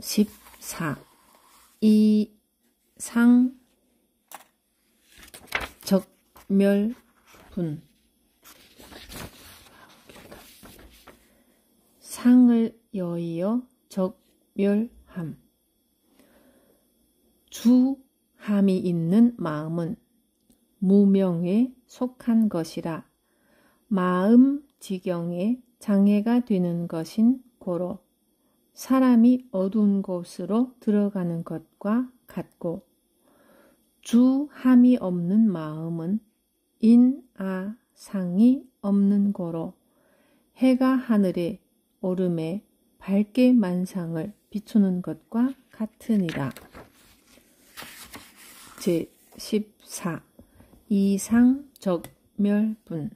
14. 이상 적멸분. 상을 여의어 적멸함. 주함이 있는 마음은 무명에 속한 것이라 마음 지경에 장애가 되는 것인 고로 사람이 어두운 곳으로 들어가는 것과 같고, 주함이 없는 마음은 인아상이 없는 고로 해가 하늘에 오름에 밝게 만상을 비추는 것과 같으니라. 제14. 이상적멸분.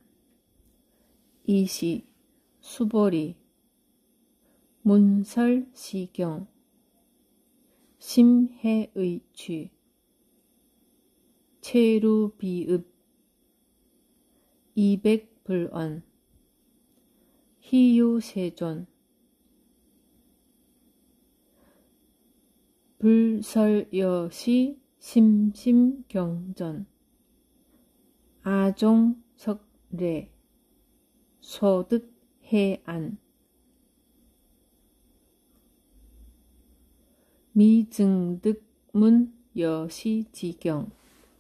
이시 수보리 문설시경 심해의취 체루비읍 이백불언 희유세존 불설여시 심심경전 아종석례 소득해안 미증득문 여시지경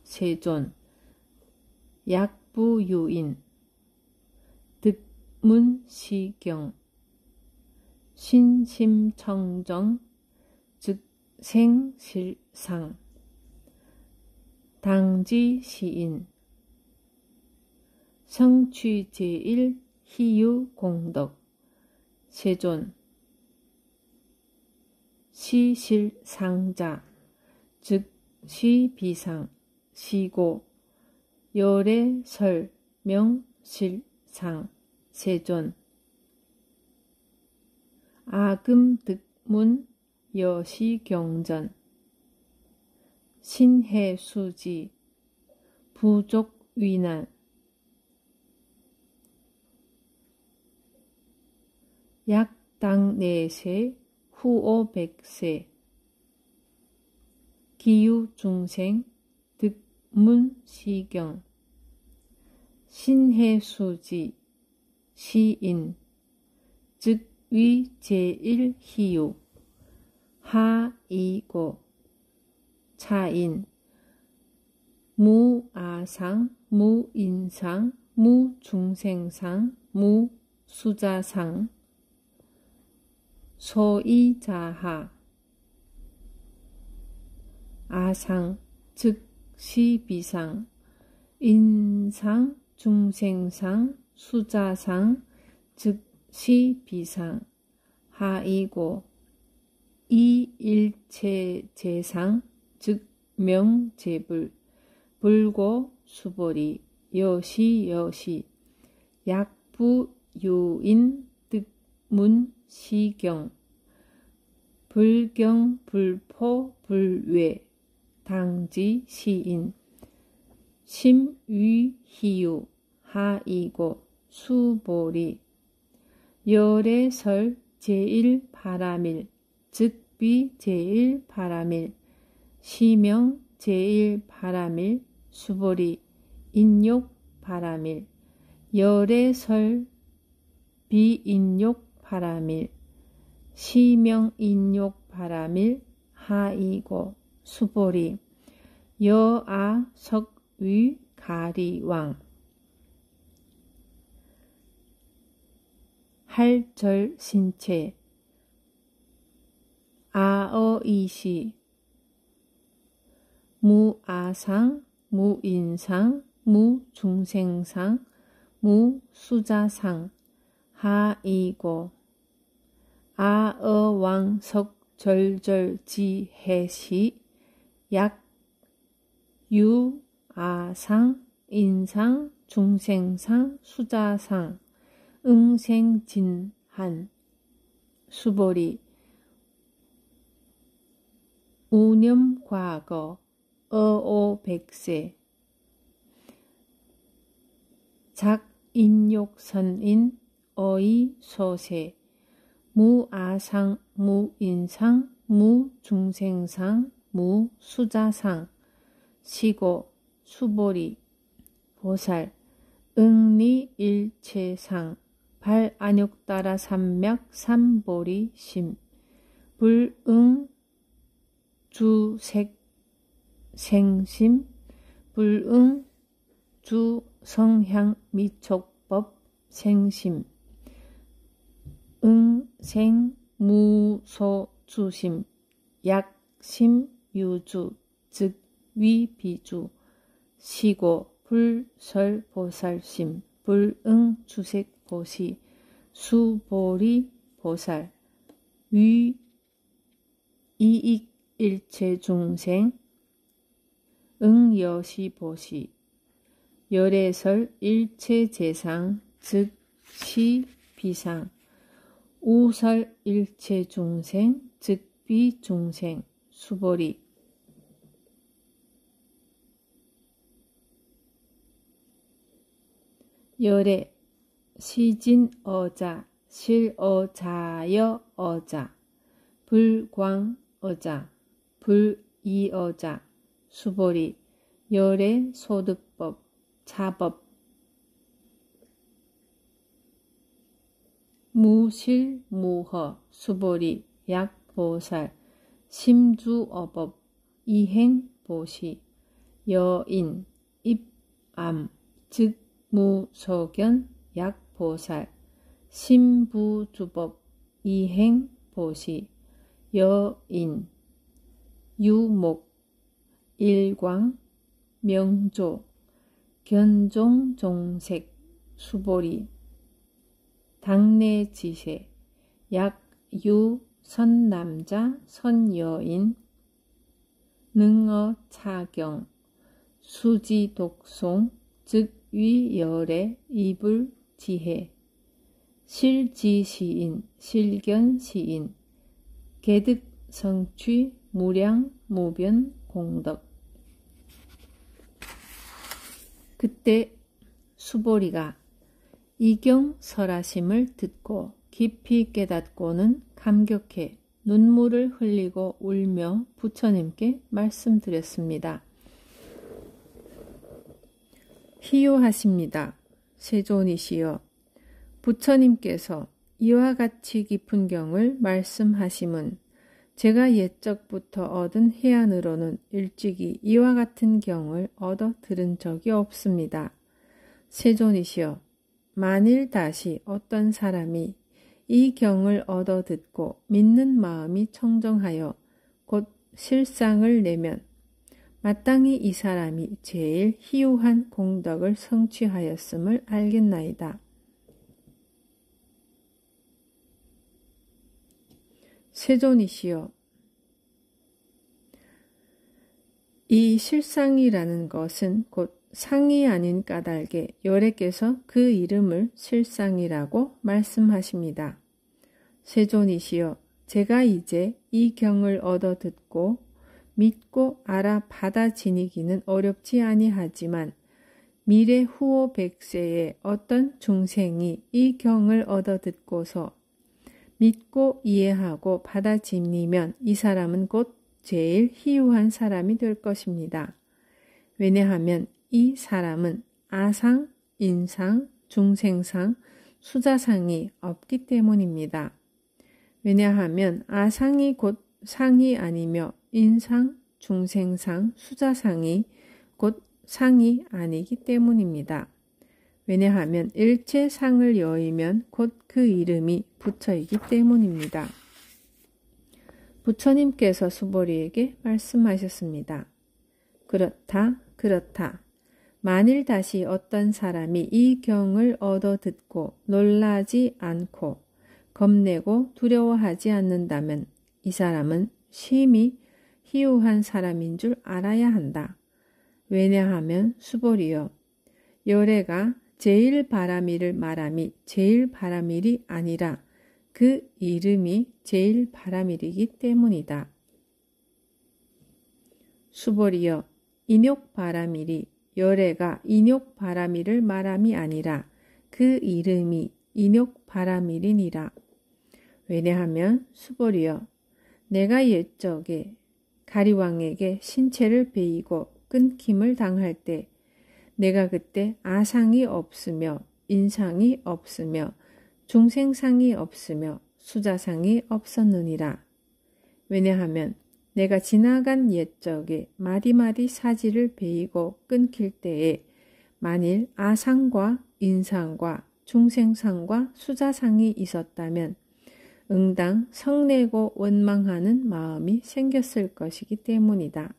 세존 약부유인 득문시경 신심청정 즉생실상 당지시인 성취제일 희유공덕 세존 시실상자 즉 시비상 시고 열애설명실상 세존 아금득문 여시경전 신해수지 부족위난 약당내세 후오백세 기유중생 득문시경 신해수지 시인 즉 위제일희유 하이고 차인 무아상 무인상 무중생상 무수자상 소이자하 아상 즉 시비상 인상 중생상 수자상 즉 시비상 하이고 이일체제상 즉 명제불 불고 수보리 여시여시 약부유인 득문시경 불경 불포 불외 당지시인 심위희유 하이고 수보리 열애설 제일바라밀 즉비 제일바라밀 시명 제일바라밀 수보리 인욕바라밀 열애설 비인욕바라밀 시명 인욕바라밀 하이고 수보리 여아석위 가리왕 할절신체 아어이시 무아상 무인상 무중생상 무수자상 하이고 아어왕석절절지해시 약 유아상 인상 중생상 수자상 응생진한 수보리 우념과거 어오백세 작인욕선인 어이소세 무아상 무인상 무중생상 무수자상 시고 수보리 보살 응리일체상 발안욕따라 삼맥 삼보리 심 불응 주색 생심 불응 주성향 미촉법 생심 응생 무소주심 약심 유주 즉 위비주 시고 불설보살심 불응 주색보시 수보리 보살 위 이익일체중생 응여시보시 열애설 일체재상 즉 시비상 우설 일체중생 즉 비중생 수보리 열애 시진어자 실어자여어자 불광어자 불이어자 수보리 열애 소득법 자법 무실무허 수보리 약보살 심주어법 이행보시 여인 입암 즉 무소견 약보살 심부주법 이행보시 여인 유목 일광 명조 견종종색 수보리 당내지세 약유 선남자 선여인 능어차경 수지독송 즉 위열의 이불지혜 실지시인 실견시인 개득성취 무량무변 공덕 그때 수보리가 이경 설하심을 듣고 깊이 깨닫고는 감격해 눈물을 흘리고 울며 부처님께 말씀드렸습니다. 희요하십니다. 세존이시여 부처님께서 이와 같이 깊은 경을 말씀하심은 제가 옛적부터 얻은 해안으로는 일찍이 이와 같은 경을 얻어 들은 적이 없습니다. 세존이시여 만일 다시 어떤 사람이 이 경을 얻어 듣고 믿는 마음이 청정하여 곧 실상을 내면 마땅히 이 사람이 제일 희유한 공덕을 성취하였음을 알겠나이다. 세존이시여 이 실상이라는 것은 곧 상이 아닌 까닭에 열애께서 그 이름을 실상이라고 말씀하십니다. 세존이시여 제가 이제 이 경을 얻어 듣고 믿고 알아 받아 지니기는 어렵지 아니하지만 미래 후오 백세에 어떤 중생이 이 경을 얻어 듣고서 믿고 이해하고 받아 지니면 이 사람은 곧 제일 희유한 사람이 될 것입니다. 왜냐하면 이 사람은 아상, 인상, 중생상, 수자상이 없기 때문입니다. 왜냐하면 아상이 곧 상이 아니며 인상, 중생상, 수자상이 곧 상이 아니기 때문입니다. 왜냐하면 일체상을 여의면 곧 그 이름이 부처이기 때문입니다. 부처님께서 수보리에게 말씀하셨습니다. 그렇다. 만일 다시 어떤 사람이 이 경을 얻어 듣고 놀라지 않고 겁내고 두려워하지 않는다면 이 사람은 심히 희유한 사람인 줄 알아야 한다. 왜냐하면 수보리여 열애가 제일 바라미를 말함이 제일 바라밀이 아니라 그 이름이 제일 바라밀이기 때문이다. 수보리여 인욕 바라밀이 열애가 인욕 바라밀을 말함이 아니라 그 이름이 인욕 바라밀이니라. 왜냐하면 수보리여 내가 옛적에 가리왕에게 신체를 베이고 끊김을 당할 때 내가 그때 아상이 없으며 인상이 없으며 중생상이 없으며 수자상이 없었느니라. 왜냐하면 내가 지나간 옛적에 마디마디 사지를 베이고 끊길 때에 만일 아상과 인상과 중생상과 수자상이 있었다면 응당 성내고 원망하는 마음이 생겼을 것이기 때문이다.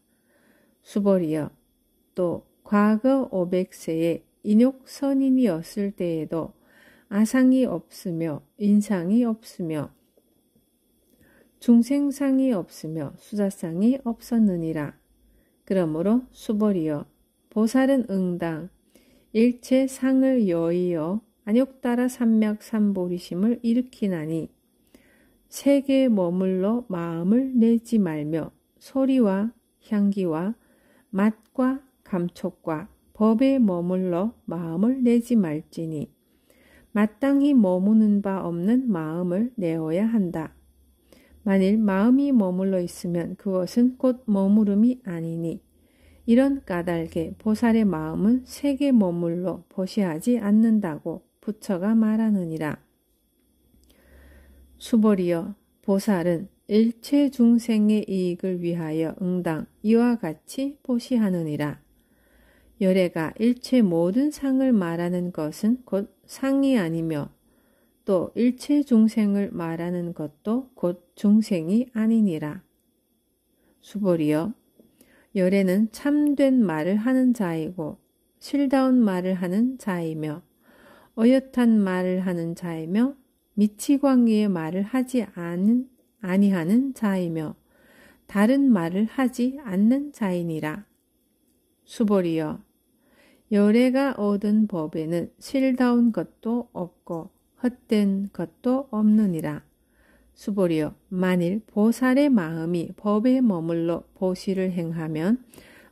수벌이여, 또 과거 500세에 인욕선인이었을 때에도 아상이 없으며 인상이 없으며 중생상이 없으며 수자상이 없었느니라. 그러므로 수벌이여, 보살은 응당 일체 상을 여의어 안욕따라 삼맥삼보리심을 일으키나니 세계에 머물러 마음을 내지 말며 소리와 향기와 맛과 감촉과 법에 머물러 마음을 내지 말지니 마땅히 머무는 바 없는 마음을 내어야 한다. 만일 마음이 머물러 있으면 그것은 곧 머무름이 아니니 이런 까닭에 보살의 마음은 세계 머물러 보시하지 않는다고 부처가 말하느니라. 수벌이여, 보살은 일체 중생의 이익을 위하여 응당 이와 같이 보시하느니라. 열애가 일체 모든 상을 말하는 것은 곧 상이 아니며 또 일체 중생을 말하는 것도 곧 중생이 아니니라. 수벌이여, 열애는 참된 말을 하는 자이고 실다운 말을 하는 자이며 어엿한 말을 하는 자이며 미치광이의 말을 하지 아니하는 자이며 다른 말을 하지 않는 자이니라. 수벌이여, 열애가 얻은 법에는 실다운 것도 없고 헛된 것도 없느니라. 수벌이여, 만일 보살의 마음이 법에 머물러 보시를 행하면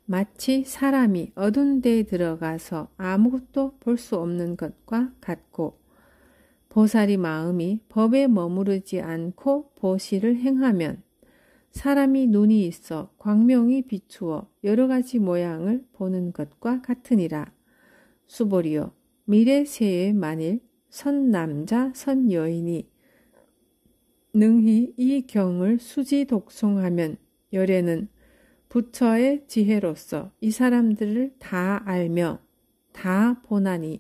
마치 사람이 어두운 데에 들어가서 아무것도 볼 수 없는 것과 같고 보살이 마음이 법에 머무르지 않고 보시를 행하면 사람이 눈이 있어 광명이 비추어 여러 가지 모양을 보는 것과 같으니라. 수벌이여, 미래 세에 만일 선남자 선여인이 능히 이 경을 수지 독송하면 열애는 부처의 지혜로서 이 사람들을 다 알며 다 보나니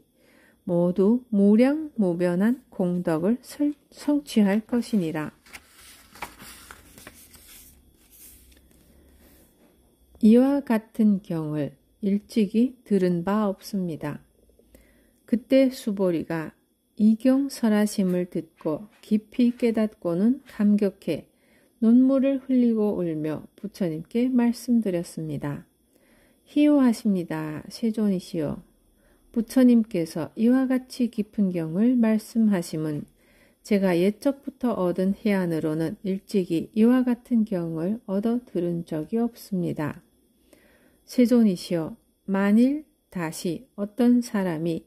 모두 무량무변한 공덕을 성취할 것이니라. 이와 같은 경을 일찍이 들은 바 없습니다. 그때 수보리가 이 경 설하심을 듣고 깊이 깨닫고는 감격해 눈물을 흘리고 울며 부처님께 말씀드렸습니다. 희요하십니다. 세존이시여. 부처님께서 이와 같이 깊은 경을 말씀하심은 제가 옛적부터 얻은 해안으로는 일찍이 이와 같은 경을 얻어 들은 적이 없습니다. 세존이시여, 만일 다시 어떤 사람이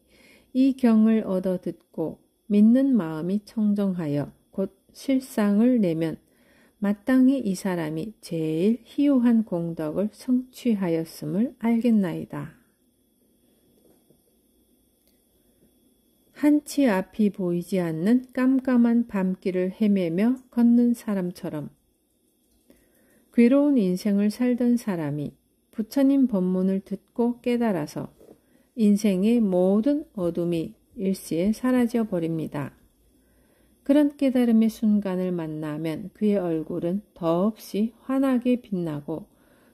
이 경을 얻어 듣고 믿는 마음이 청정하여 곧 실상을 내면 마땅히 이 사람이 제일 희유한 공덕을 성취하였음을 알겠나이다. 한치 앞이 보이지 않는 깜깜한 밤길을 헤매며 걷는 사람처럼 괴로운 인생을 살던 사람이 부처님 법문을 듣고 깨달아서 인생의 모든 어둠이 일시에 사라져 버립니다. 그런 깨달음의 순간을 만나면 그의 얼굴은 더없이 환하게 빛나고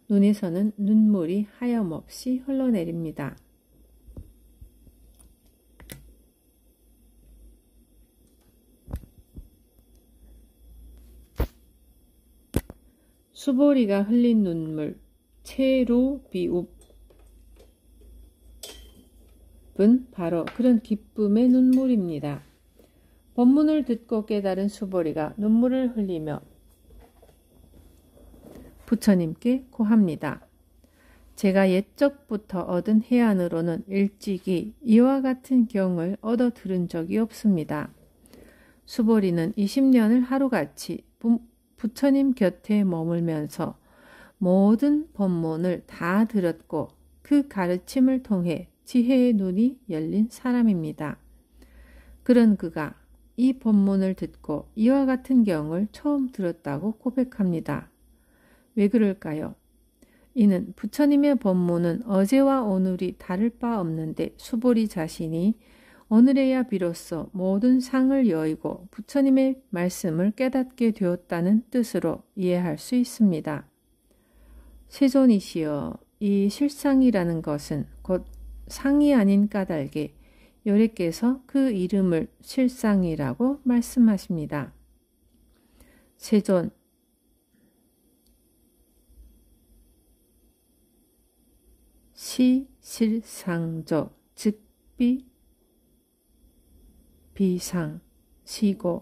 눈에서는 눈물이 하염없이 흘러내립니다. 수보리가 흘린 눈물, 체루비웁은 바로 그런 기쁨의 눈물입니다. 법문을 듣고 깨달은 수보리가 눈물을 흘리며 부처님께 고합니다. 제가 옛적부터 얻은 해안으로는 일찍이 이와 같은 경을 얻어 들은 적이 없습니다. 수보리는 20년을 하루같이 부처님 곁에 머물면서 모든 법문을 다 들었고 그 가르침을 통해 지혜의 눈이 열린 사람입니다. 그런 그가 이 법문을 듣고 이와 같은 경을 처음 들었다고 고백합니다. 왜 그럴까요? 이는 부처님의 법문은 어제와 오늘이 다를 바 없는데 수보리 자신이 오늘에야 비로소 모든 상을 여의고 부처님의 말씀을 깨닫게 되었다는 뜻으로 이해할 수 있습니다. 세존이시여, 이 실상이라는 것은 곧 상이 아닌 까닭에 여래께서 그 이름을 실상이라고 말씀하십니다. 세존, 시실상조, 즉 비상, 시고,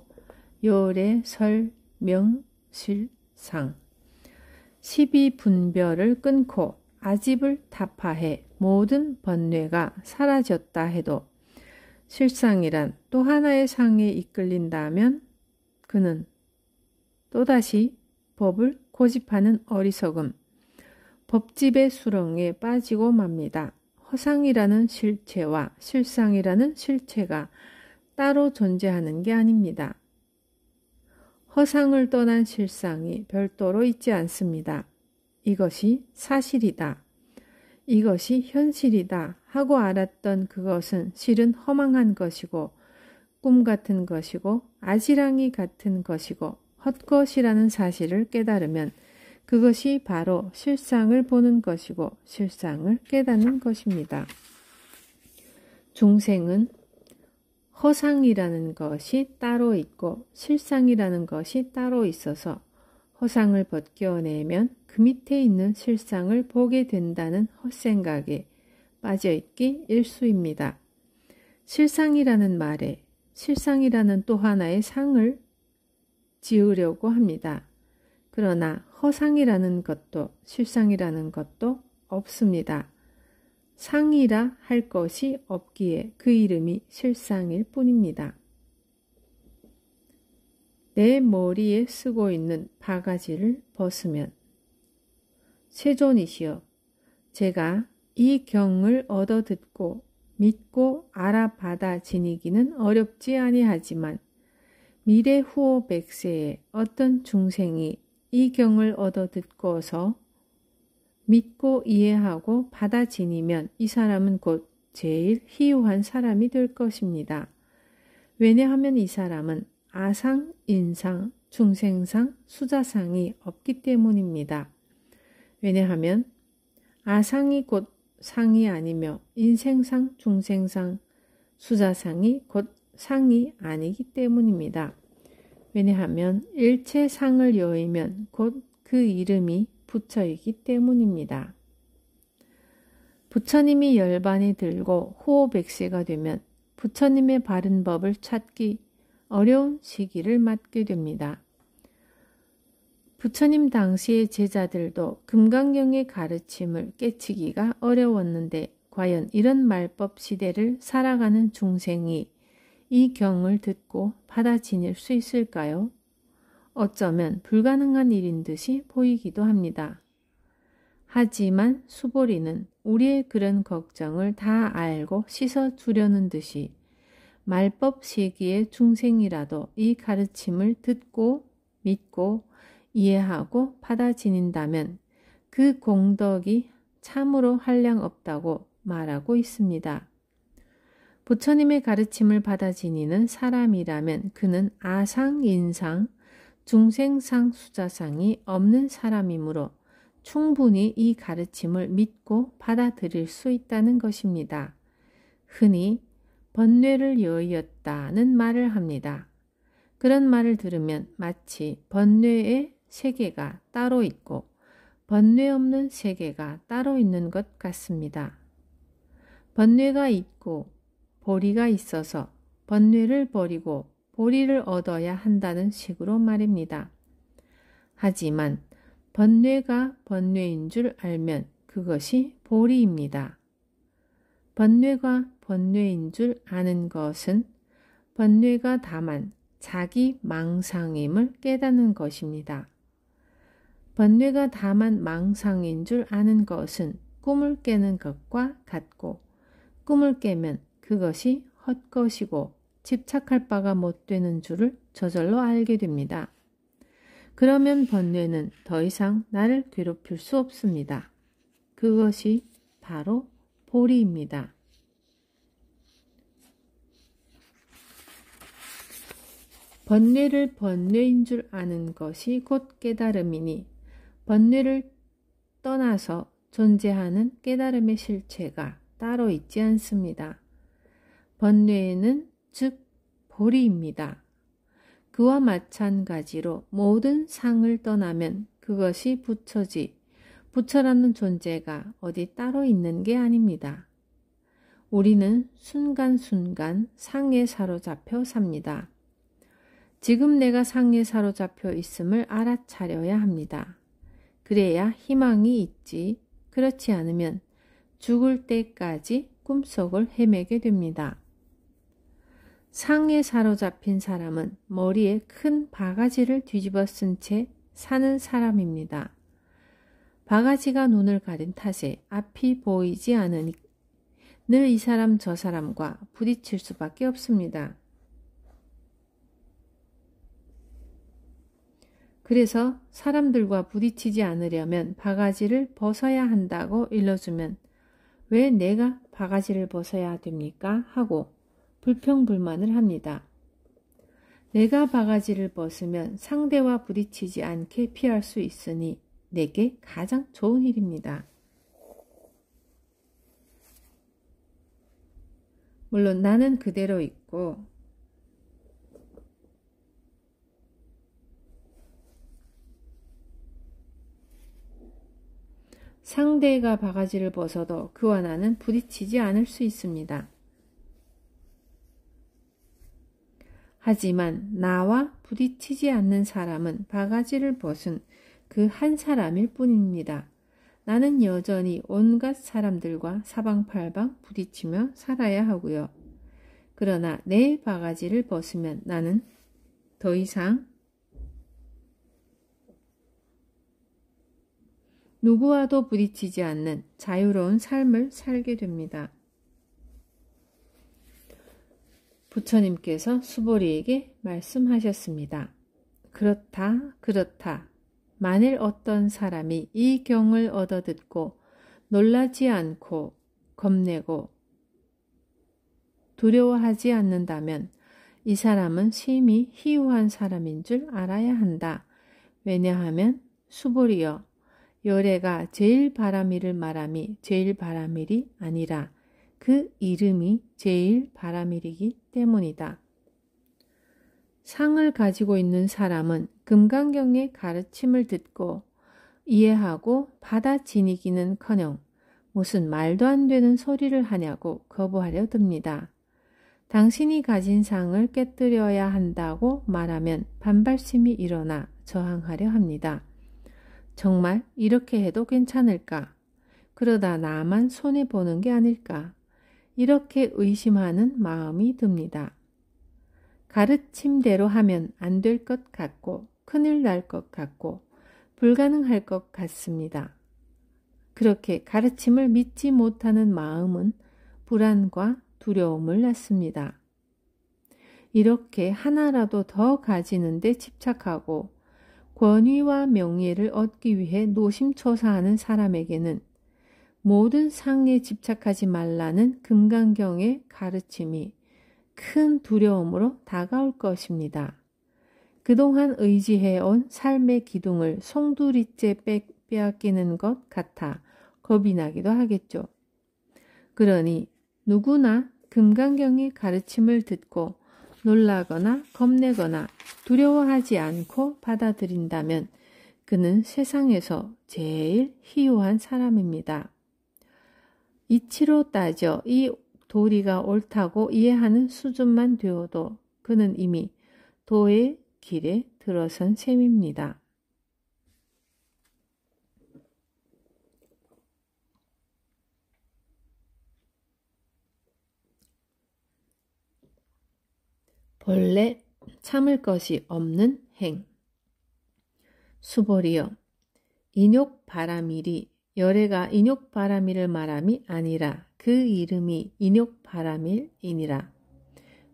요래, 설, 명, 실상. 12분별을 끊고 아집을 타파해 모든 번뇌가 사라졌다 해도 실상이란 또 하나의 상에 이끌린다면 그는 또다시 법을 고집하는 어리석음, 법집의 수렁에 빠지고 맙니다. 허상이라는 실체와 실상이라는 실체가 따로 존재하는 게 아닙니다. 허상을 떠난 실상이 별도로 있지 않습니다. 이것이 사실이다, 이것이 현실이다 하고 알았던 그것은 실은 허망한 것이고 꿈 같은 것이고 아지랑이 같은 것이고 헛것이라는 사실을 깨달으면 그것이 바로 실상을 보는 것이고 실상을 깨닫는 것입니다. 중생은 허상이라는 것이 따로 있고 실상이라는 것이 따로 있어서 허상을 벗겨내면 그 밑에 있는 실상을 보게 된다는 헛생각에 빠져있기 일쑤입니다. 실상이라는 말에 실상이라는 또 하나의 상을 지으려고 합니다. 그러나 허상이라는 것도 실상이라는 것도 없습니다. 상이라 할 것이 없기에 그 이름이 실상일 뿐입니다. 내 머리에 쓰고 있는 바가지를 벗으면 세존이시여, 제가 이 경을 얻어 듣고 믿고 알아받아 지니기는 어렵지 아니하지만 미래 후호 백세에 어떤 중생이 이 경을 얻어 듣고서 믿고 이해하고 받아 지니면 이 사람은 곧 제일 희유한 사람이 될 것입니다. 왜냐하면 이 사람은 아상, 인상, 중생상, 수자상이 없기 때문입니다. 왜냐하면 아상이 곧 상이 아니며 인생상, 중생상, 수자상이 곧 상이 아니기 때문입니다. 왜냐하면 일체 상을 여의면 곧 그 이름이 부처이기 때문입니다. 부처님이 열반이 들고 후호백세가 되면 부처님의 바른 법을 찾기 어려운 시기를 맞게 됩니다. 부처님 당시의 제자들도 금강경의 가르침을 깨치기가 어려웠는데 과연 이런 말법 시대를 살아가는 중생이 이 경을 듣고 받아 지닐 수 있을까요? 어쩌면 불가능한 일인 듯이 보이기도 합니다. 하지만 수보리는 우리의 그런 걱정을 다 알고 씻어주려는 듯이 말법 시기의 중생이라도 이 가르침을 듣고 믿고 이해하고 받아 지닌다면 그 공덕이 참으로 한량 없다고 말하고 있습니다. 부처님의 가르침을 받아 지니는 사람이라면 그는 아상, 인상, 중생상, 수자상이 없는 사람이므로 충분히 이 가르침을 믿고 받아들일 수 있다는 것입니다. 흔히 번뇌를 여의었다는 말을 합니다. 그런 말을 들으면 마치 번뇌의 세계가 따로 있고 번뇌 없는 세계가 따로 있는 것 같습니다. 번뇌가 있고 보리가 있어서 번뇌를 버리고 보리를 얻어야 한다는 식으로 말입니다. 하지만 번뇌가 번뇌인 줄 알면 그것이 보리입니다. 번뇌가 번뇌인 줄 아는 것은 번뇌가 다만 자기 망상임을 깨닫는 것입니다. 번뇌가 다만 망상인 줄 아는 것은 꿈을 깨는 것과 같고 꿈을 깨면 그것이 헛것이고 집착할 바가 못 되는 줄을 저절로 알게 됩니다. 그러면 번뇌는 더 이상 나를 괴롭힐 수 없습니다. 그것이 바로 보리입니다. 번뇌를 번뇌인 줄 아는 것이 곧 깨달음이니 번뇌를 떠나서 존재하는 깨달음의 실체가 따로 있지 않습니다. 번뇌는 즉 보리입니다. 그와 마찬가지로 모든 상을 떠나면 그것이 부처지 부처라는 존재가 어디 따로 있는 게 아닙니다. 우리는 순간순간 상에 사로잡혀 삽니다. 지금 내가 상에 사로잡혀 있음을 알아차려야 합니다. 그래야 희망이 있지 그렇지 않으면 죽을 때까지 꿈속을 헤매게 됩니다. 상에 사로잡힌 사람은 머리에 큰 바가지를 뒤집어 쓴 채 사는 사람입니다. 바가지가 눈을 가린 탓에 앞이 보이지 않으니 늘 이 사람 저 사람과 부딪힐 수밖에 없습니다. 그래서 사람들과 부딪히지 않으려면 바가지를 벗어야 한다고 일러주면 왜 내가 바가지를 벗어야 됩니까? 하고 불평불만을 합니다. 내가 바가지를 벗으면 상대와 부딪히지 않게 피할 수 있으니 내게 가장 좋은 일입니다. 물론 나는 그대로 있고 상대가 바가지를 벗어도 그와 나는 부딪히지 않을 수 있습니다. 하지만 나와 부딪히지 않는 사람은 바가지를 벗은 그 한 사람일 뿐입니다. 나는 여전히 온갖 사람들과 사방팔방 부딪히며 살아야 하고요. 그러나 내 바가지를 벗으면 나는 더 이상 누구와도 부딪히지 않는 자유로운 삶을 살게 됩니다. 부처님께서 수보리에게 말씀하셨습니다. 그렇다. 만일 어떤 사람이 이 경을 얻어듣고 놀라지 않고 겁내고 두려워하지 않는다면 이 사람은 심히 희유한 사람인 줄 알아야 한다. 왜냐하면 수보리여 열애가 제일 바람이를 말함이 제일 바람일이 아니라 그 이름이 제일 바람일이기 때문이다. 상을 가지고 있는 사람은 금강경의 가르침을 듣고 이해하고 받아 지니기는커녕 무슨 말도 안 되는 소리를 하냐고 거부하려 듭니다. 당신이 가진 상을 깨뜨려야 한다고 말하면 반발심이 일어나 저항하려 합니다. 정말 이렇게 해도 괜찮을까? 그러다 나만 손해보는 게 아닐까? 이렇게 의심하는 마음이 듭니다. 가르침대로 하면 안 될 것 같고 큰일 날 것 같고 불가능할 것 같습니다. 그렇게 가르침을 믿지 못하는 마음은 불안과 두려움을 낳습니다. 이렇게 하나라도 더 가지는데 집착하고 권위와 명예를 얻기 위해 노심초사하는 사람에게는 모든 상에 집착하지 말라는 금강경의 가르침이 큰 두려움으로 다가올 것입니다. 그동안 의지해온 삶의 기둥을 송두리째 빼앗기는 것 같아 겁이 나기도 하겠죠. 그러니 누구나 금강경의 가르침을 듣고 놀라거나 겁내거나 두려워하지 않고 받아들인다면 그는 세상에서 제일 희유한 사람입니다. 이치로 따져 이 도리가 옳다고 이해하는 수준만 되어도 그는 이미 도의 길에 들어선 셈입니다. 본래 참을 것이 없는 행. 수보리여 인욕바라밀이 열애가 인욕바라밀을 말함이 아니라 그 이름이 인욕바라밀이니라.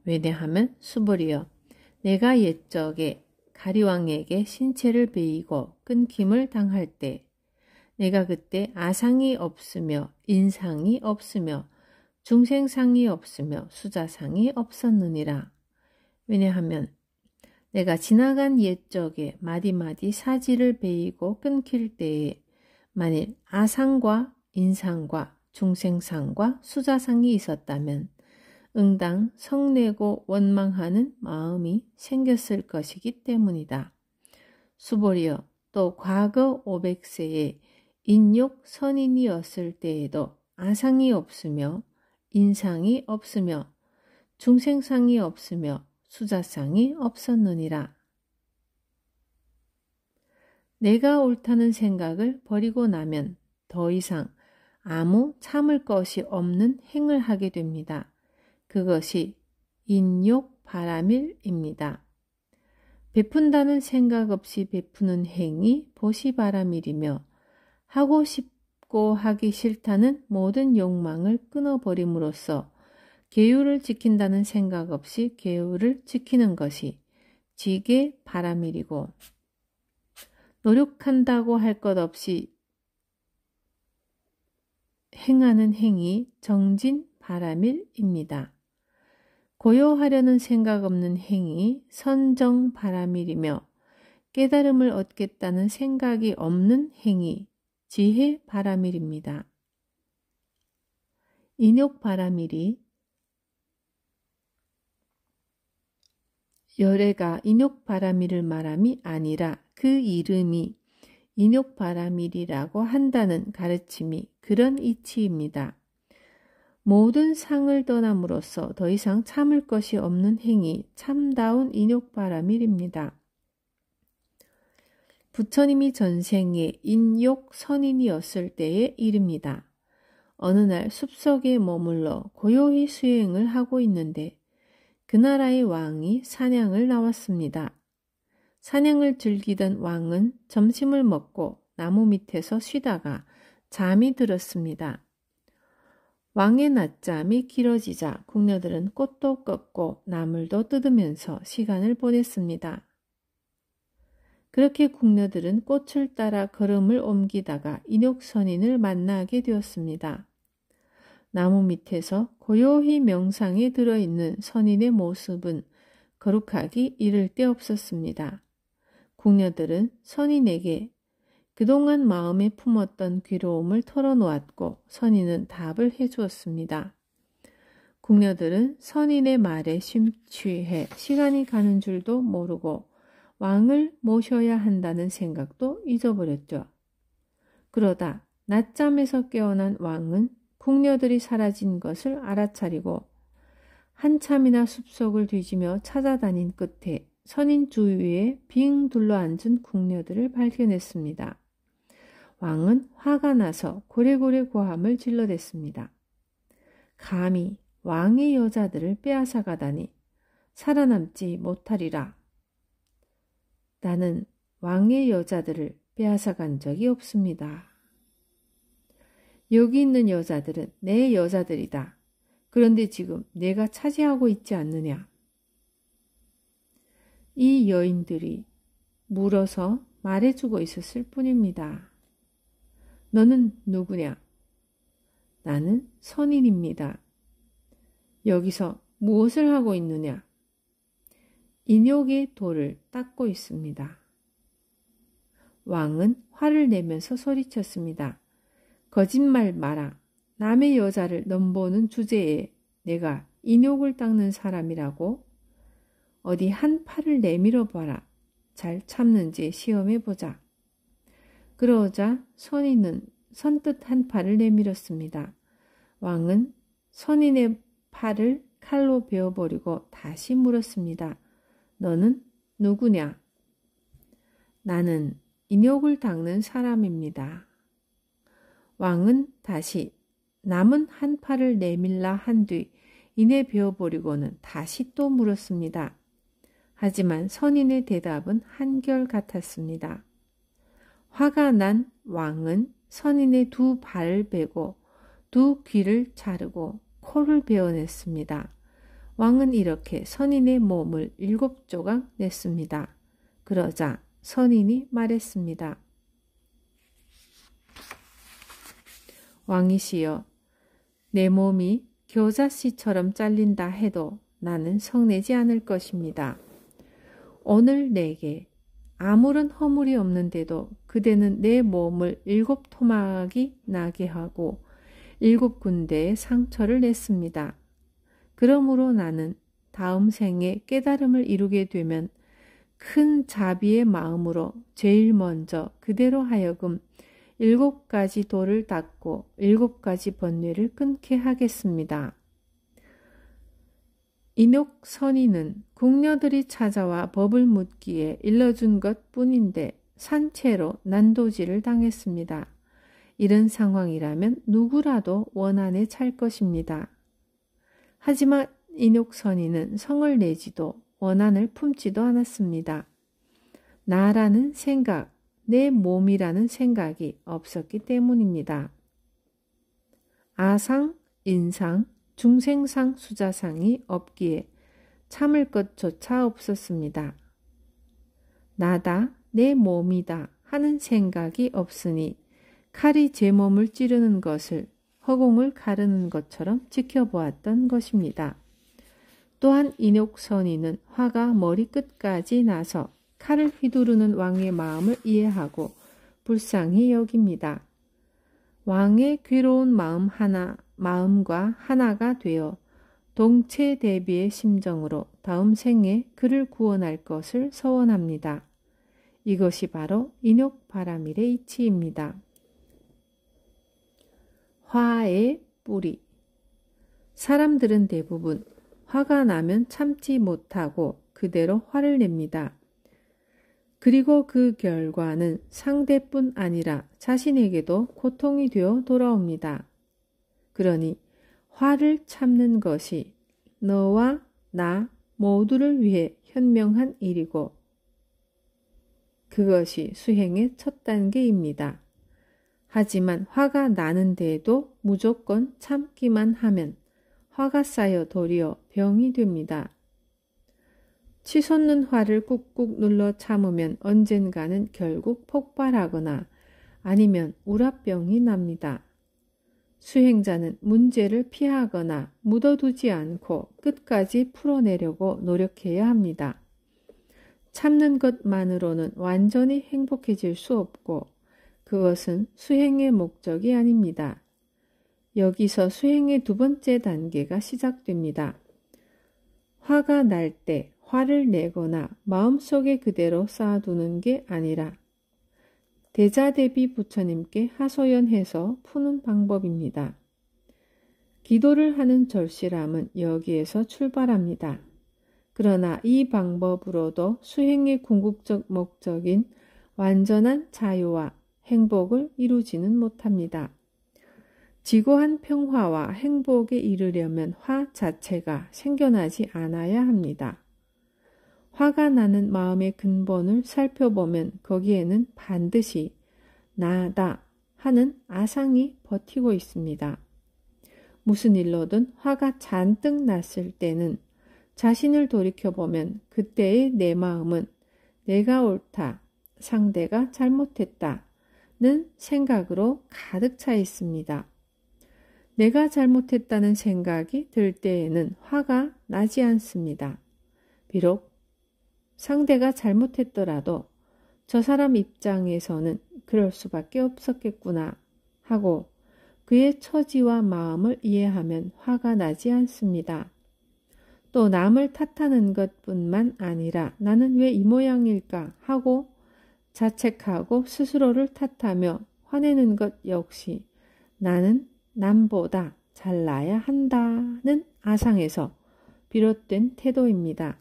왜냐하면 수보리여 내가 옛적에 가리왕에게 신체를 베이고 끊김을 당할 때 내가 그때 아상이 없으며 인상이 없으며 중생상이 없으며 수자상이 없었느니라. 왜냐하면 내가 지나간 옛적에 마디마디 사지를 베이고 끊길 때에 만일 아상과 인상과 중생상과 수자상이 있었다면 응당 성내고 원망하는 마음이 생겼을 것이기 때문이다. 수보리여 또 과거 500세에 인욕 선인이었을 때에도 아상이 없으며 인상이 없으며 중생상이 없으며 수자상이 없었느니라. 내가 옳다는 생각을 버리고 나면 더 이상 아무 참을 것이 없는 행을 하게 됩니다. 그것이 인욕바라밀입니다. 베푼다는 생각 없이 베푸는 행이 보시바라밀이며 하고 싶고 하기 싫다는 모든 욕망을 끊어버림으로써 계율을 지킨다는 생각 없이 계율을 지키는 것이 지게바라밀이고 노력한다고 할 것 없이 행하는 행이 정진바라밀입니다. 고요하려는 생각 없는 행이 선정바라밀이며 깨달음을 얻겠다는 생각이 없는 행이 지혜바라밀입니다. 인욕바라밀이 열애가 인욕바라밀을 말함이 아니라 그 이름이 인욕바라밀이라고 한다는 가르침이 그런 이치입니다. 모든 상을 떠남으로써 더 이상 참을 것이 없는 행이 참다운 인욕바라밀입니다. 부처님이 전생에 인욕 선인이었을 때의 일입니다. 어느 날 숲속에 머물러 고요히 수행을 하고 있는데 그 나라의 왕이 사냥을 나왔습니다. 사냥을 즐기던 왕은 점심을 먹고 나무 밑에서 쉬다가 잠이 들었습니다. 왕의 낮잠이 길어지자 궁녀들은 꽃도 꺾고 나물도 뜯으면서 시간을 보냈습니다. 그렇게 궁녀들은 꽃을 따라 걸음을 옮기다가 인욕선인을 만나게 되었습니다. 나무 밑에서 고요히 명상에 들어있는 선인의 모습은 거룩하기 이를 데 없었습니다. 궁녀들은 선인에게 그동안 마음에 품었던 괴로움을 털어놓았고 선인은 답을 해주었습니다. 궁녀들은 선인의 말에 심취해 시간이 가는 줄도 모르고 왕을 모셔야 한다는 생각도 잊어버렸죠. 그러다 낮잠에서 깨어난 왕은 궁녀들이 사라진 것을 알아차리고 한참이나 숲속을 뒤지며 찾아다닌 끝에 선인 주위에 빙 둘러앉은 궁녀들을 발견했습니다. 왕은 화가 나서 고래고래 고함을 질러댔습니다. 감히 왕의 여자들을 빼앗아 가다니 살아남지 못하리라. 나는 왕의 여자들을 빼앗아 간 적이 없습니다. 여기 있는 여자들은 내 여자들이다. 그런데 지금 내가 차지하고 있지 않느냐. 이 여인들이 물어서 말해주고 있었을 뿐입니다. 너는 누구냐? 나는 선인입니다. 여기서 무엇을 하고 있느냐? 인욕의 돌을 닦고 있습니다. 왕은 화를 내면서 소리쳤습니다. 거짓말 마라. 남의 여자를 넘보는 주제에 내가 인욕을 닦는 사람이라고? 어디 한 팔을 내밀어 봐라. 잘 참는지 시험해보자. 그러자 선인은 선뜻 한 팔을 내밀었습니다. 왕은 선인의 팔을 칼로 베어버리고 다시 물었습니다. 너는 누구냐? 나는 인욕을 닦는 사람입니다. 왕은 다시 남은 한 팔을 내밀라 한 뒤 이내 베어버리고는 다시 또 물었습니다. 하지만 선인의 대답은 한결같았습니다. 화가 난 왕은 선인의 두 발을 베고 두 귀를 자르고 코를 베어냈습니다. 왕은 이렇게 선인의 몸을 7조각 냈습니다. 그러자 선인이 말했습니다. 왕이시여, 내 몸이 겨자씨처럼 잘린다 해도 나는 성내지 않을 것입니다. 오늘 내게 아무런 허물이 없는데도 그대는 내 몸을 7토막이 나게 하고 7군데의 상처를 냈습니다. 그러므로 나는 다음 생에 깨달음을 이루게 되면 큰 자비의 마음으로 제일 먼저 그대로 하여금 7가지 돌을 닦고 7가지 번뇌를 끊게 하겠습니다. 인옥 선인은 궁녀들이 찾아와 법을 묻기에 일러준 것 뿐인데 산채로 난도질을 당했습니다. 이런 상황이라면 누구라도 원한에 찰 것입니다. 하지만 인옥 선인은 성을 내지도 원한을 품지도 않았습니다. 나라는 생각, 내 몸이라는 생각이 없었기 때문입니다. 아상, 인상, 중생상, 수자상이 없기에 참을 것조차 없었습니다. 나다, 내 몸이다 하는 생각이 없으니 칼이 제 몸을 찌르는 것을 허공을 가르는 것처럼 지켜보았던 것입니다. 또한 인옥 선인은 화가 머리끝까지 나서 칼을 휘두르는 왕의 마음을 이해하고 불쌍히 여깁니다. 왕의 괴로운 마음과 하나가 되어 동체 대비의 심정으로 다음 생에 그를 구원할 것을 서원합니다. 이것이 바로 인옥 바라밀의 이치입니다. 화의 뿌리. 사람들은 대부분 화가 나면 참지 못하고 그대로 화를 냅니다. 그리고 그 결과는 상대뿐 아니라 자신에게도 고통이 되어 돌아옵니다. 그러니 화를 참는 것이 너와 나 모두를 위해 현명한 일이고 그것이 수행의 첫 단계입니다. 하지만 화가 나는데도 무조건 참기만 하면 화가 쌓여 도리어 병이 됩니다. 치솟는 화를 꾹꾹 눌러 참으면 언젠가는 결국 폭발하거나 아니면 우라병이 납니다. 수행자는 문제를 피하거나 묻어두지 않고 끝까지 풀어내려고 노력해야 합니다. 참는 것만으로는 완전히 행복해질 수 없고 그것은 수행의 목적이 아닙니다. 여기서 수행의 두 번째 단계가 시작됩니다. 화가 날 때 화를 내거나 마음속에 그대로 쌓아두는 게 아니라 대자대비 부처님께 하소연해서 푸는 방법입니다. 기도를 하는 절실함은 여기에서 출발합니다. 그러나 이 방법으로도 수행의 궁극적 목적인 완전한 자유와 행복을 이루지는 못합니다. 지고한 평화와 행복에 이르려면 화 자체가 생겨나지 않아야 합니다. 화가 나는 마음의 근본을 살펴보면 거기에는 반드시 나다 하는 아상이 버티고 있습니다. 무슨 일로든 화가 잔뜩 났을 때는 자신을 돌이켜보면 그때의 내 마음은 내가 옳다, 상대가 잘못했다는 생각으로 가득 차 있습니다. 내가 잘못했다는 생각이 들 때에는 화가 나지 않습니다. 비록 상대가 잘못했더라도 저 사람 입장에서는 그럴 수밖에 없었겠구나 하고 그의 처지와 마음을 이해하면 화가 나지 않습니다. 또 남을 탓하는 것뿐만 아니라 나는 왜 이 모양일까 하고 자책하고 스스로를 탓하며 화내는 것 역시 나는 남보다 잘나야 한다는 아상에서 비롯된 태도입니다.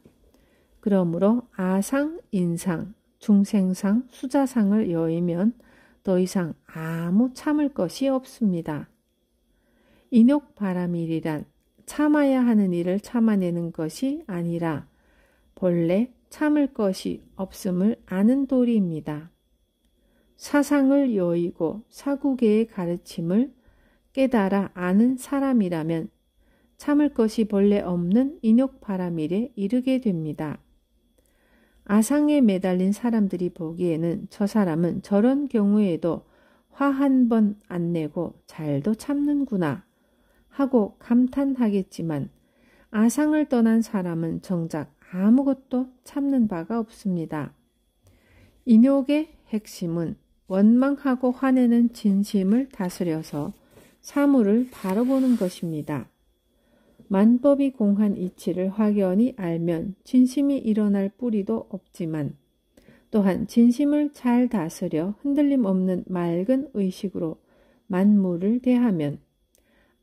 그러므로 아상, 인상, 중생상, 수자상을 여의면 더 이상 아무 참을 것이 없습니다. 인옥 바라밀이란 참아야 하는 일을 참아내는 것이 아니라 본래 참을 것이 없음을 아는 도리입니다. 사상을 여의고 사구계의 가르침을 깨달아 아는 사람이라면 참을 것이 본래 없는 인욕바라밀에 이르게 됩니다. 아상에 매달린 사람들이 보기에는 저 사람은 저런 경우에도 화 한 번 안 내고 잘도 참는구나 하고 감탄하겠지만 아상을 떠난 사람은 정작 아무것도 참는 바가 없습니다. 인욕의 핵심은 원망하고 화내는 진심을 다스려서 사물을 바라보는 것입니다. 만법이 공한 이치를 확연히 알면 진심이 일어날 뿌리도 없지만 또한 진심을 잘 다스려 흔들림 없는 맑은 의식으로 만물을 대하면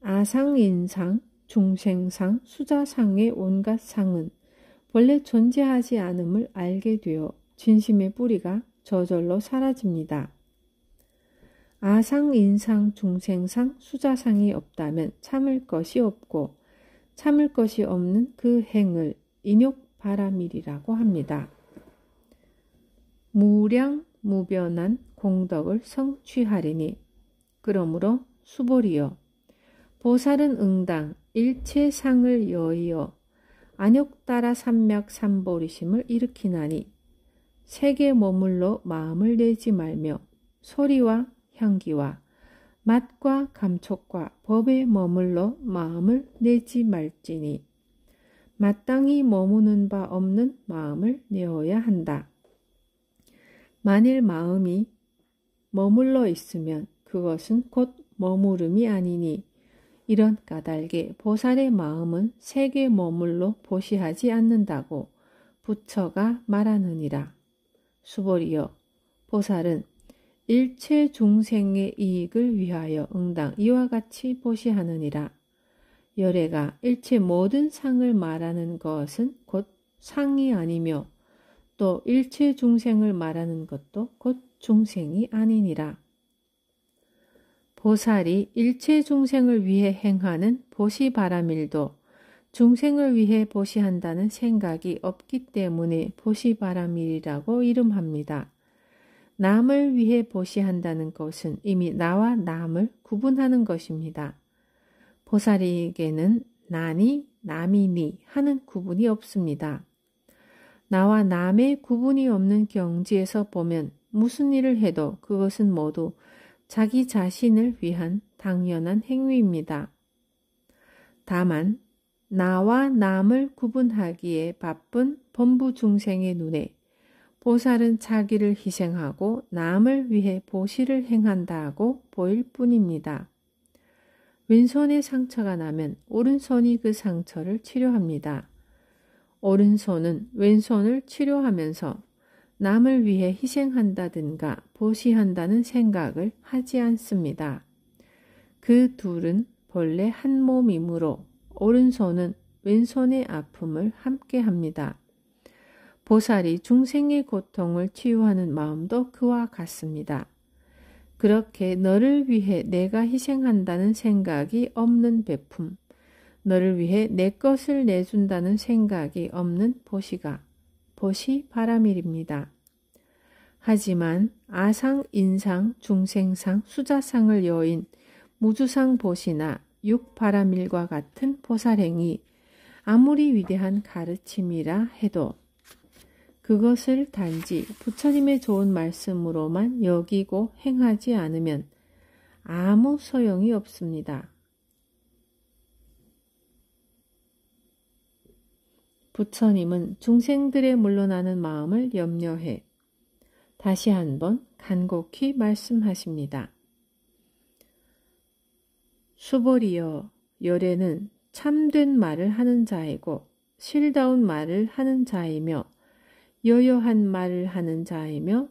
아상인상, 중생상, 수자상의 온갖 상은 원래 존재하지 않음을 알게 되어 진심의 뿌리가 저절로 사라집니다. 아상, 인상, 중생상, 수자상이 없다면 참을 것이 없고 참을 것이 없는 그 행을 인욕바라밀이라고 합니다. 무량 무변한 공덕을 성취하리니 그러므로 수보리여 보살은 응당 일체상을 여의어 안욕따라 삼맥 삼보리심을 일으키나니 색에 머물러 마음을 내지 말며 소리와 향기와 맛과 감촉과 법에 머물러 마음을 내지 말지니 마땅히 머무는 바 없는 마음을 내어야 한다. 만일 마음이 머물러 있으면 그것은 곧 머무름이 아니니 이런 까닭에 보살의 마음은 색에 머물러 보시하지 않는다고 부처가 말하느니라. 수보리여 보살은 일체 중생의 이익을 위하여 응당 이와 같이 보시하느니라. 열애가 일체 모든 상을 말하는 것은 곧 상이 아니며 또 일체 중생을 말하는 것도 곧 중생이 아니니라. 보살이 일체 중생을 위해 행하는 보시바라밀도 중생을 위해 보시한다는 생각이 없기 때문에 보시바라밀이라고 이름합니다. 남을 위해 보시한다는 것은 이미 나와 남을 구분하는 것입니다. 보살에게는 나니 남이니 하는 구분이 없습니다. 나와 남의 구분이 없는 경지에서 보면 무슨 일을 해도 그것은 모두 자기 자신을 위한 당연한 행위입니다. 다만 나와 남을 구분하기에 바쁜 범부 중생의 눈에 보살은 자기를 희생하고 남을 위해 보시를 행한다고 보일 뿐입니다. 왼손에 상처가 나면 오른손이 그 상처를 치료합니다. 오른손은 왼손을 치료하면서 남을 위해 희생한다든가 보시한다는 생각을 하지 않습니다. 그 둘은 본래 한 몸이므로 오른손은 왼손의 아픔을 함께 합니다. 보살이 중생의 고통을 치유하는 마음도 그와 같습니다. 그렇게 너를 위해 내가 희생한다는 생각이 없는 베품, 너를 위해 내 것을 내준다는 생각이 없는 보시가 보시바라밀입니다. 하지만 아상, 인상, 중생상, 수자상을 여인 무주상 보시나 육바라밀과 같은 보살행이 아무리 위대한 가르침이라 해도 그것을 단지 부처님의 좋은 말씀으로만 여기고 행하지 않으면 아무 소용이 없습니다. 부처님은 중생들의 물러나는 마음을 염려해 다시 한번 간곡히 말씀하십니다. 수보리여 열애는 참된 말을 하는 자이고 실다운 말을 하는 자이며 여여한 말을 하는 자이며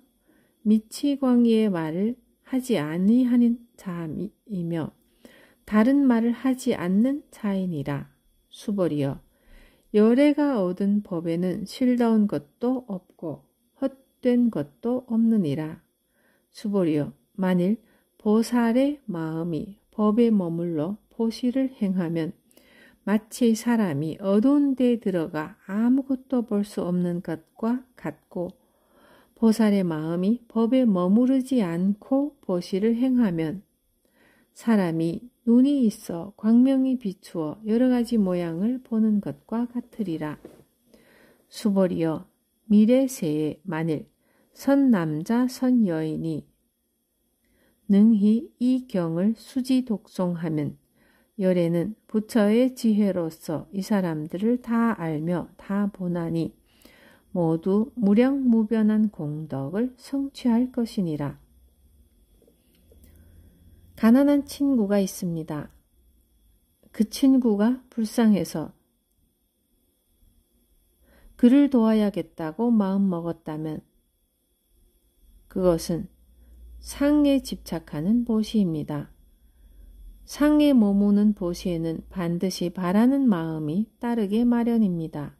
미치광이의 말을 하지 아니하는 자이며 다른 말을 하지 않는 자이니라. 수보리여 열애가 얻은 법에는 실다운 것도 없고 헛된 것도 없느니라. 수보리여 만일 보살의 마음이 법에 머물러 보시를 행하면 마치 사람이 어두운 데에 들어가 아무것도 볼 수 없는 것과 같고 보살의 마음이 법에 머무르지 않고 보시를 행하면 사람이 눈이 있어 광명이 비추어 여러 가지 모양을 보는 것과 같으리라. 수보리여 미래세에 만일 선 남자 선 여인이 능히 이 경을 수지 독송하면 열애는 부처의 지혜로서 이 사람들을 다 알며 다 보나니 모두 무량무변한 공덕을 성취할 것이니라. 가난한 친구가 있습니다. 그 친구가 불쌍해서 그를 도와야겠다고 마음먹었다면 그것은 상에 집착하는 보시입니다. 상에 머무는 보시에는 반드시 바라는 마음이 따르게 마련입니다.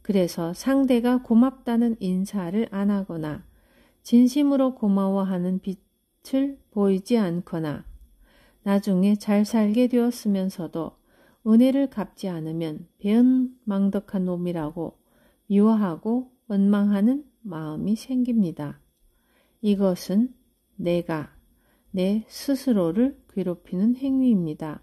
그래서 상대가 고맙다는 인사를 안 하거나 진심으로 고마워하는 빛을 보이지 않거나 나중에 잘 살게 되었으면서도 은혜를 갚지 않으면 배은망덕한 놈이라고 미워하고 원망하는 마음이 생깁니다. 이것은 내가 내 스스로를 괴롭히는 행위입니다.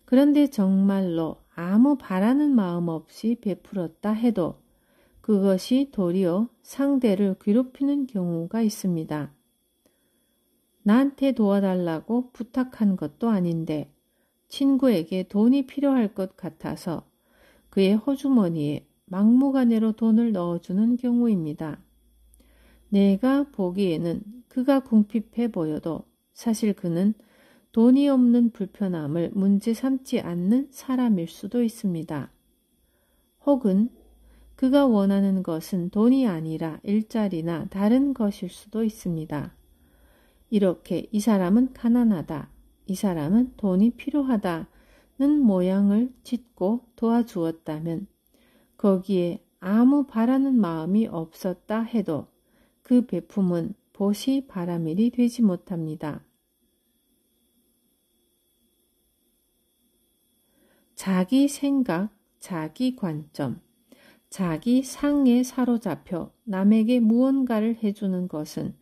그런데 정말로 아무 바라는 마음 없이 베풀었다 해도 그것이 도리어 상대를 괴롭히는 경우가 있습니다. 나한테 도와달라고 부탁한 것도 아닌데 친구에게 돈이 필요할 것 같아서 그의 호주머니에 막무가내로 돈을 넣어주는 경우입니다. 내가 보기에는 그가 궁핍해 보여도 사실 그는 돈이 없는 불편함을 문제 삼지 않는 사람일 수도 있습니다. 혹은 그가 원하는 것은 돈이 아니라 일자리나 다른 것일 수도 있습니다. 이렇게 이 사람은 가난하다, 이 사람은 돈이 필요하다는 모양을 짓고 도와주었다면 거기에 아무 바라는 마음이 없었다 해도 그 베품은 보시 바라밀이 되지 못합니다. 자기 생각, 자기 관점, 자기 상에 사로잡혀 남에게 무언가를 해주는 것은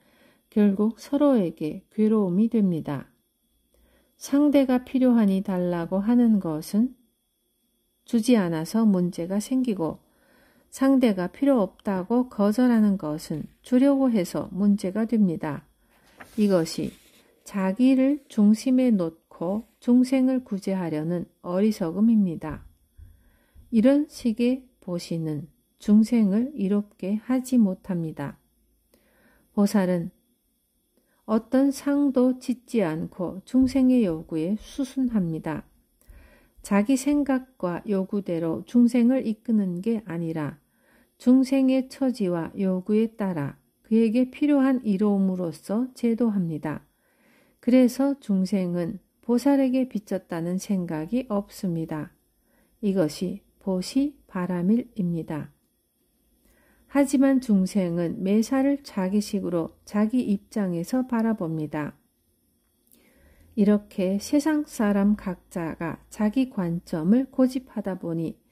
결국 서로에게 괴로움이 됩니다. 상대가 필요하니 달라고 하는 것은 주지 않아서 문제가 생기고 상대가 필요 없다고 거절하는 것은 주려고 해서 문제가 됩니다. 이것이 자기를 중심에 놓고 중생을 구제하려는 어리석음입니다. 이런 식의 보시는 중생을 이롭게 하지 못합니다. 보살은 어떤 상도 짓지 않고 중생의 요구에 수순합니다. 자기 생각과 요구대로 중생을 이끄는 게 아니라 중생의 처지와 요구에 따라 그에게 필요한 이로움으로써 제도합니다. 그래서 중생은 보살에게 비쳤다는 생각이 없습니다. 이것이 보시 바라밀입니다. 하지만 중생은 매사를 자기식으로 자기 입장에서 바라봅니다. 이렇게 세상 사람 각자가 자기 관점을 고집하다 보니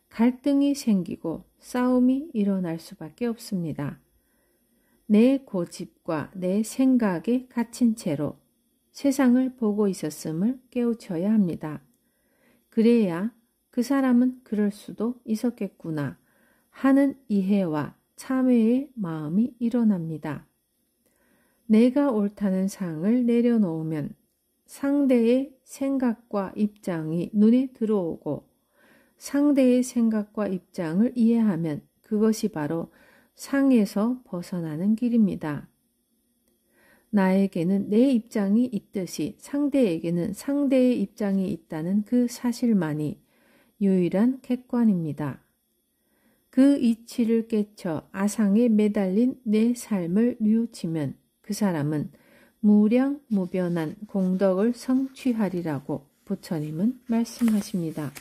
갈등이 생기고 싸움이 일어날 수밖에 없습니다. 내 고집과 내 생각에 갇힌 채로 세상을 보고 있었음을 깨우쳐야 합니다. 그래야 그 사람은 그럴 수도 있었겠구나 하는 이해와 참회의 마음이 일어납니다. 내가 옳다는 상을 내려놓으면 상대의 생각과 입장이 눈에 들어오고 상대의 생각과 입장을 이해하면 그것이 바로 상에서 벗어나는 길입니다. 나에게는 내 입장이 있듯이 상대에게는 상대의 입장이 있다는 그 사실만이 유일한 객관입니다. 그 이치를 깨쳐 아상에 매달린 내 삶을 뉘우치면 그 사람은 무량무변한 공덕을 성취하리라고 부처님은 말씀하십니다.